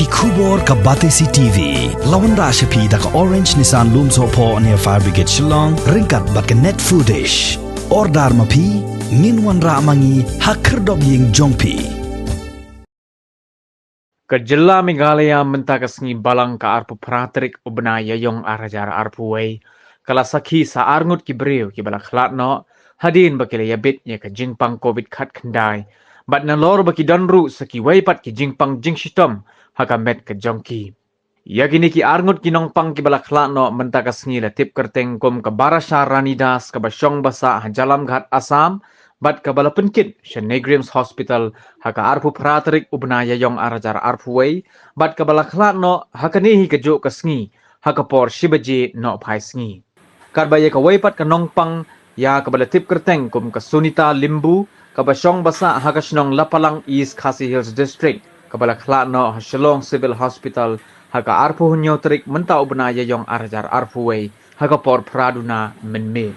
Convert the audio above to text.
Kubor ka Batesi TV. Lawan Rashapi da ka Orange Nissan Lumso po near Fire Brigade Shillong. Ringkat bat ka net footage. Ordar mapi. Minwan Ramangi hakerdog ying jongpi. Kejela Meghalaya mentakasngi balang ka arpu pratrik ubnaya yong arajar arpuway. Kala sakhi sa arngut ki breu ki balak khlatno. Hadin bakila yabit nya ka jingpang COVID khat khandai. Bat na lor baki donru saki waypat ki jingpang jingshitom hakamet ke jongki. Yakini ki arngut ki nongpang ki balak khlatno mentakasngi la tip kerteng kum ka barasha ranidas ka basyong basa hajalam ghat Assam. Bat kabala penkit Shenegrims Hospital haka arpu pratrik ubnaya yong arajar arpuway bat kabala khlatno hakanihi kejo kasngi haka por shibaji no phai sngi karbaya ka waypat ka nongpang ya kabala tip kerteng kum ka Sunita Limbu ka basyong basa haka shnong Lapalang East Khasi Hills District kabala khlatno Shillong Civil Hospital haka arpu hunyo trik menta ubnaya yong arajar arpuway haka por praduna menme